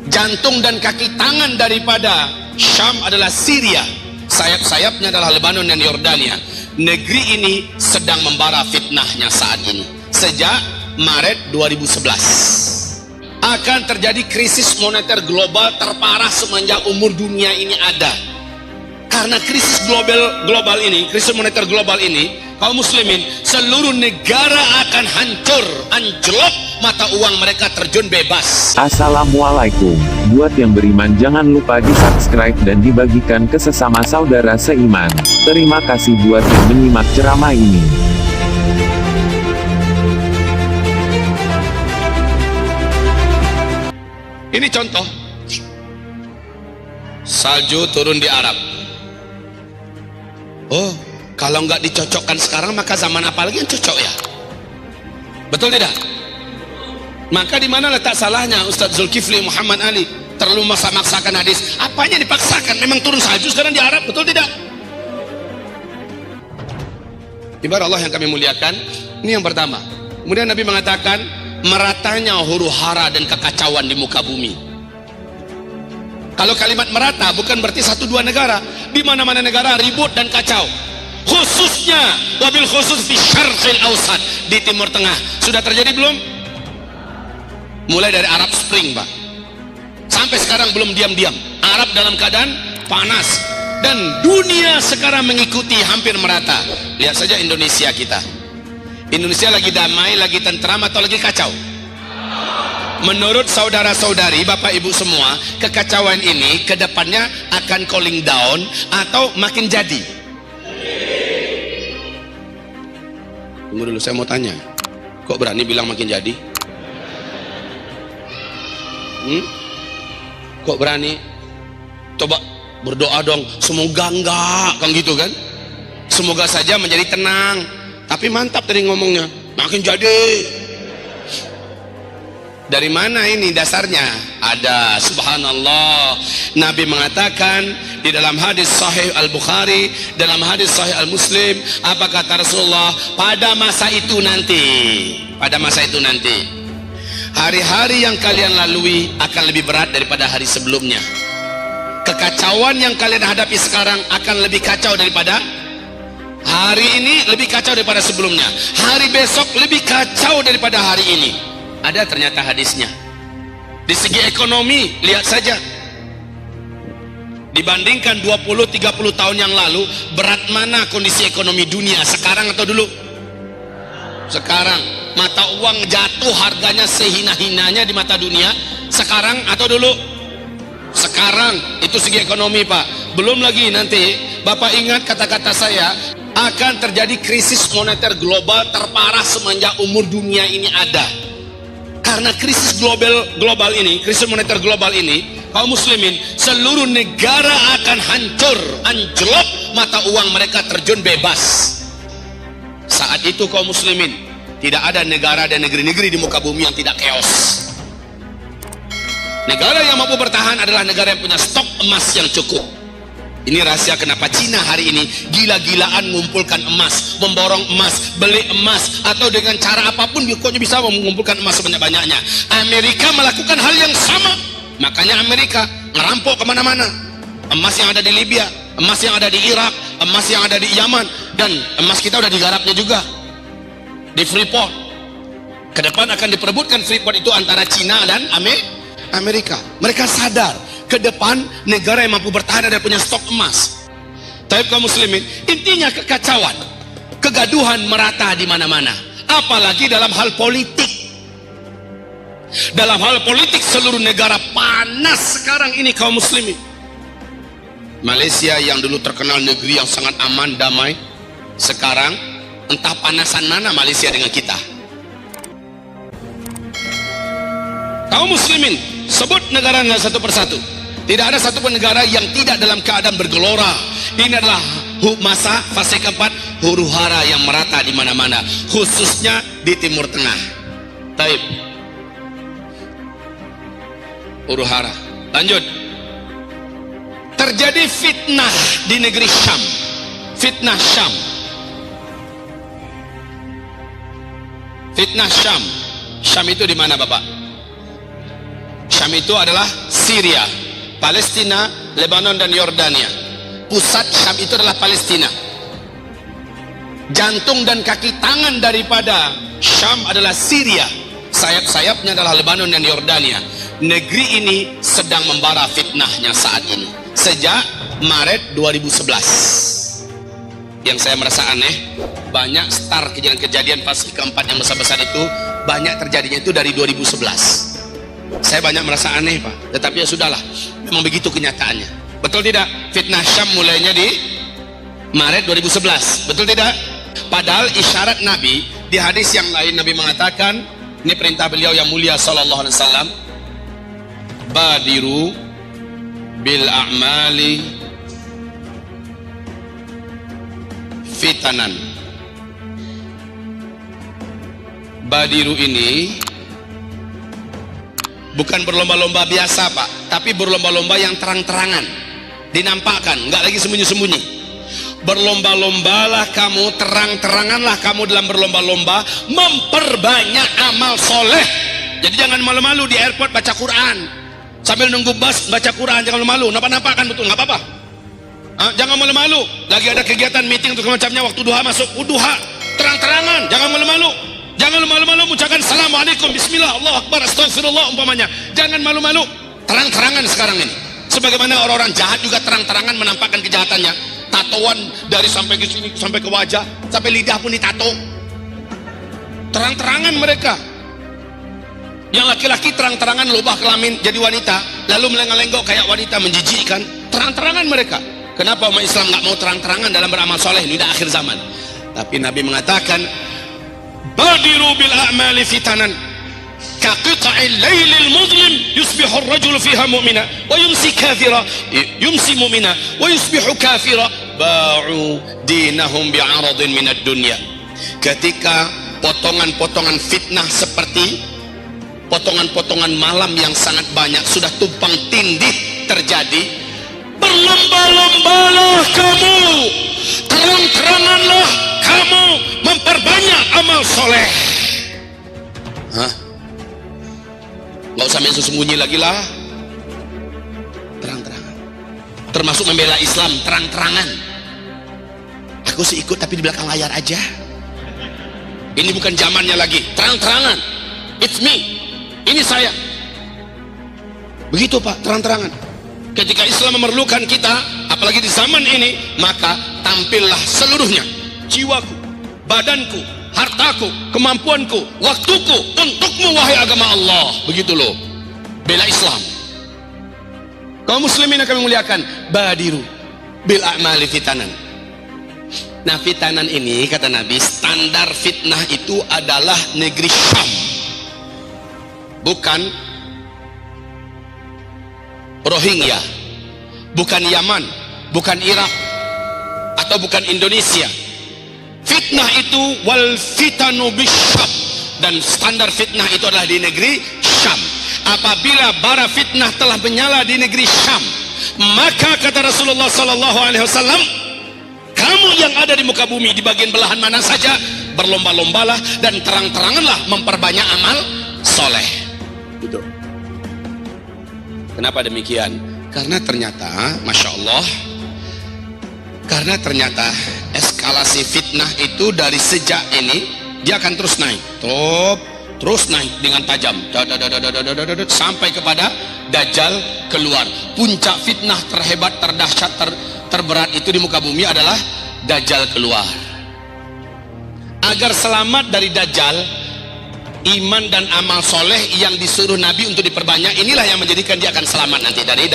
Jantung dan kaki tangan daripada Syam adalah Syria, sayap-sayapnya adalah Lebanon dan Yordania. Negeri ini sedang membara fitnahnya saat ini. Sejak Maret 2011 akan terjadi krisis moneter global terparah semenjak umur dunia ini ada. Karena krisis global ini, krisis moneter global ini, kaum muslimin, seluruh negara akan hancur, anjlok, mata uang mereka terjun bebas. Assalamualaikum. Buat yang beriman jangan lupa di subscribe dan dibagikan ke sesama saudara seiman. Terima kasih buat yang menyimak ceramah ini. Ini contoh salju turun di Arab. Oh, kalau nggak dicocokkan sekarang maka zaman apa lagi yang cocok ya? Betul tidak? Maka di mana letak salahnya Ustadz Zulkifli Muhammad Ali terlalu maksakan hadis? Apanya dipaksakan? Memang turun salju sekarang di Arab, betul tidak? Ibarat Allah yang kami muliakan, ini yang pertama. Kemudian Nabi mengatakan meratanya huru-hara dan kekacauan di muka bumi. Kalau kalimat merata bukan berarti satu dua negara, di mana-mana negara ribut dan kacau. Khususnya wabil khusus di Syarqil Awsat, di Timur Tengah. Sudah terjadi belum? Mulai dari Arab Spring, Pak. Sampai sekarang belum diam-diam. Arab dalam keadaan panas dan dunia sekarang mengikuti hampir merata. Lihat saja Indonesia kita. Indonesia lagi damai, lagi tentram atau lagi kacau? Menurut saudara-saudari, bapak ibu semua, kekacauan ini ke depannya akan cooling down atau makin jadi? Tunggu dulu, saya mau tanya. Kok berani bilang makin jadi? Kok berani? Coba berdoa dong, semoga enggak, kan gitu kan? Semoga saja menjadi tenang. Tapi mantap tadi ngomongnya, makin jadi. Dari mana ini dasarnya? Ada, subhanallah. Nabi mengatakan di dalam hadis sahih Al-Bukhari, dalam hadis sahih Al-Muslim, apa kata Rasulullah? Pada masa itu nanti, hari-hari yang kalian lalui akan lebih berat daripada hari sebelumnya. Kekacauan yang kalian hadapi sekarang akan lebih kacau daripada hari ini, lebih kacau daripada sebelumnya. Hari besok lebih kacau daripada hari ini. Ada ternyata hadisnya. Di segi ekonomi, lihat saja. Dibandingkan 20-30 tahun yang lalu, berat mana kondisi ekonomi dunia sekarang atau dulu? Sekarang. Mata uang jatuh harganya sehina-hinanya di mata dunia sekarang atau dulu? Sekarang. Itu segi ekonomi, Pak. Belum lagi nanti, Bapak ingat kata-kata saya, akan terjadi krisis moneter global terparah semenjak umur dunia ini ada. Karena krisis global ini, krisis moneter global ini, kaum muslimin, seluruh negara akan hancur, anjlok, mata uang mereka terjun bebas. Saat itu kaum muslimin, tidak ada negara dan negeri-negeri di muka bumi yang tidak chaos. Negara yang mampu bertahan adalah negara yang punya stok emas yang cukup. Ini rahasia kenapa Cina hari ini gila-gilaan mengumpulkan emas, memborong emas, beli emas, atau dengan cara apapun pokoknya bisa mengumpulkan emas sebanyak-banyaknya. Amerika melakukan hal yang sama. Makanya Amerika ngerampok kemana-mana. Emas yang ada di Libya, emas yang ada di Irak, emas yang ada di Yaman, dan emas kita udah digarapnya juga di Freeport. Kedepan akan diperebutkan Freeport itu antara Cina dan Amerika. Mereka sadar ke depan negara yang mampu bertahan dan punya stok emas. Tapi kaum muslimin, intinya kekacauan, kegaduhan merata di mana-mana. Apalagi dalam hal politik. Dalam hal politik seluruh negara panas sekarang ini kaum muslimin. Malaysia yang dulu terkenal negeri yang sangat aman, damai, sekarang entah panasan mana Malaysia dengan kita. Kaum muslimin, sebut negara satu persatu. Tidak ada satupun negara yang tidak dalam keadaan bergelora. Ini adalah masa fase keempat, huru-hara yang merata di mana-mana, khususnya di Timur Tengah. Taib. Huru-hara. Lanjut. Terjadi fitnah di negeri Syam. Fitnah Syam. Fitnah Syam. Syam itu di mana, Bapak? Syam itu adalah Syria, Palestina, Lebanon dan Yordania. Pusat Syam itu adalah Palestina. Jantung dan kaki tangan daripada Syam adalah Syria. Sayap-sayapnya adalah Lebanon dan Yordania. Negeri ini sedang membara fitnahnya saat ini sejak Maret 2011. Yang saya merasa aneh, banyak start kejadian-kejadian fase keempat yang besar-besar itu banyak terjadinya itu dari 2011. Saya banyak merasa aneh, Pak, tetapi ya sudahlah, memang begitu kenyataannya. Betul tidak? Fitnah Syam mulainya di Maret 2011, betul tidak? Padahal isyarat Nabi, di hadis yang lain Nabi mengatakan, ini perintah beliau yang mulia sallallahu alaihi wasallam, badiru bil a'mali fitanan. Badiru ini bukan berlomba-lomba biasa, Pak, tapi berlomba-lomba yang terang-terangan, dinampakkan, nggak lagi sembunyi-sembunyi. Berlomba-lombalah kamu, terang-teranganlah kamu dalam berlomba-lomba memperbanyak amal soleh. Jadi jangan malu-malu di airport baca Quran, sambil nunggu bus baca Quran, jangan malu-malu. Nampak-nampakkan betul, nggak apa-apa. Jangan malu-malu. Lagi ada kegiatan meeting untuk macamnya, waktu duha masuk, duha terang-terangan, jangan malu-malu. Jangan malu-malu mengucapkan assalamualaikum, bismillah, Allah akbar, astagfirullah umpamanya. Jangan malu-malu, terang-terangan sekarang ini. Sebagaimana orang-orang jahat juga terang-terangan menampakkan kejahatannya. Tatoan dari sampai ke sini, sampai ke wajah, sampai lidah pun ditato. Terang-terangan mereka. Yang laki-laki terang-terangan lubah kelamin jadi wanita, lalu melengok-lenggok kayak wanita, menjijikkan. Terang-terangan mereka. Kenapa umat Islam nggak mau terang-terangan dalam beramal soleh? Ini udah akhir zaman. Tapi Nabi mengatakan, badiru bil a'mali fitanan kaqita'il lailil muzlim yusbihu ar-rajulu fiha mu'mina wa yumsi kafira, yumsi mu'mina wa yusbihu kafira, ba'u dinahum bi'aradin minad dunya. Ketika potongan-potongan fitnah seperti potongan-potongan malam yang sangat banyak sudah tumpang tindih terjadi, berlomba-lombalah kamu, terang-teranganlah kamu memperbanyak amal soleh. Nggak usah main sembunyi lagi lah, terang-terangan. Termasuk membela Islam terang-terangan. Aku sih ikut tapi di belakang layar aja. Ini bukan zamannya lagi, terang-terangan. It's me, ini saya. Begitu Pak, terang-terangan. Ketika Islam memerlukan kita, apalagi di zaman ini, maka tampillah seluruhnya, jiwaku, badanku, hartaku, kemampuanku, waktuku untukmu wahai agama Allah. Begitu loh, bela Islam. Kaum muslimin yang kami muliakan, badiru bil a'mali fitanan. Nah, fitanan ini kata Nabi, standar fitnah itu adalah negeri Syam, bukan Rohingya, bukan Yaman, bukan Irak, atau bukan Indonesia. Fitnah itu wal fitanu bisyam, dan standar fitnah itu adalah di negeri Syam. Apabila bara fitnah telah menyala di negeri Syam, maka kata Rasulullah sallallahu alaihi wasallam, kamu yang ada di muka bumi di bagian belahan mana saja, berlomba-lombalah dan terang-teranganlah memperbanyak amal soleh. Gitu. Kenapa demikian? Karena ternyata, masya Allah, karena ternyata eskalasi fitnah itu dari sejak ini dia akan terus naik, terus naik dengan tajam, sampai kepada Dajjal keluar. Puncak fitnah terhebat, terdahsyat, terberat itu di muka bumi adalah Dajjal keluar. Agar selamat dari Dajjal, iman dan amal soleh yang disuruh Nabi untuk diperbanyak, inilah yang menjadikan dia akan selamat nanti dari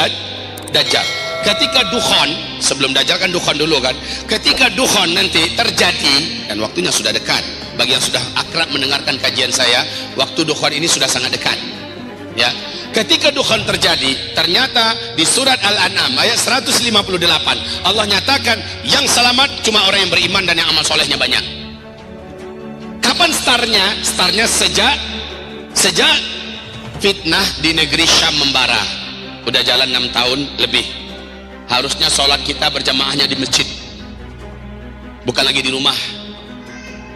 Dajjal. Ketika dukhan, sebelum Dajjal kan dukhan dulu kan, ketika dukhan nanti terjadi, dan waktunya sudah dekat. Bagi yang sudah akrab mendengarkan kajian saya, waktu dukhan ini sudah sangat dekat ya. Ketika dukhan terjadi, ternyata di surat Al-An'am ayat 158 Allah nyatakan yang selamat cuma orang yang beriman dan yang amal solehnya banyak. Kapan startnya? Startnya sejak fitnah di negeri Syam membara. Udah jalan 6 tahun lebih. Harusnya sholat kita berjamaahnya di masjid, bukan lagi di rumah.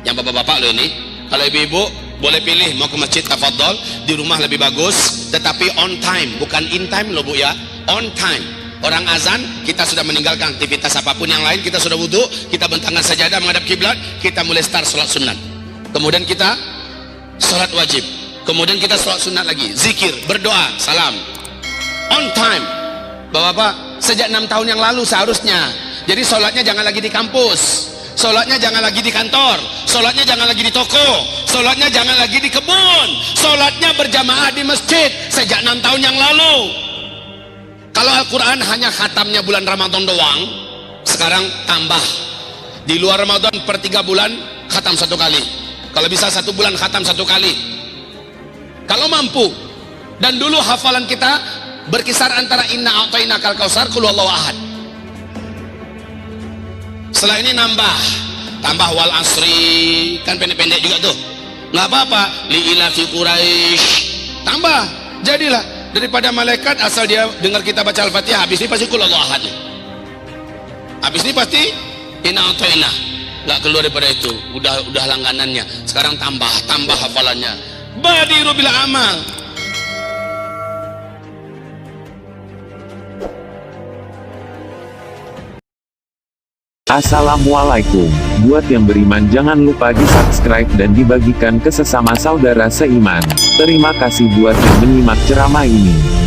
Yang bapak-bapak loh ini, kalau ibu-ibu boleh pilih mau ke masjid tafadhol, di rumah lebih bagus, tetapi on time, bukan in time loh Bu ya, on time. Orang azan, kita sudah meninggalkan aktivitas apapun yang lain, kita sudah wudhu, kita bentangkan sajadah menghadap kiblat, kita mulai start sholat sunat. Kemudian kita sholat wajib, kemudian kita sholat sunat lagi, zikir, berdoa, salam. On time. Bapak-bapak, sejak 6 tahun yang lalu seharusnya. Jadi sholatnya jangan lagi di kampus, sholatnya jangan lagi di kantor, sholatnya jangan lagi di toko, sholatnya jangan lagi di kebun, sholatnya berjamaah di masjid sejak 6 tahun yang lalu. Kalau Al-Quran hanya khatamnya bulan Ramadan doang, sekarang tambah. Di luar Ramadan per 3 bulan khatam 1 kali. Kalau bisa 1 bulan khatam 1 kali. Kalau mampu. Dan dulu hafalan kita berkisar antara inna a'tayna kal kausar, qul huwallahu ahad. Setelah ini tambah wal asri, kan pendek-pendek juga tuh. Nggak apa-apa, li ilafi Quraisy. Tambah, jadilah. Daripada malaikat asal dia dengar kita baca Al-Fatihah, habis ini pasti qul huwallahu ahad. Habis ini pasti inna a'tayna. Nggak keluar daripada itu. Udah langganannya. Sekarang tambah hafalannya. Badiru bil amal. Assalamualaikum. Buat yang beriman jangan lupa di subscribe dan dibagikan ke sesama saudara seiman. Terima kasih buat yang menyimak ceramah ini.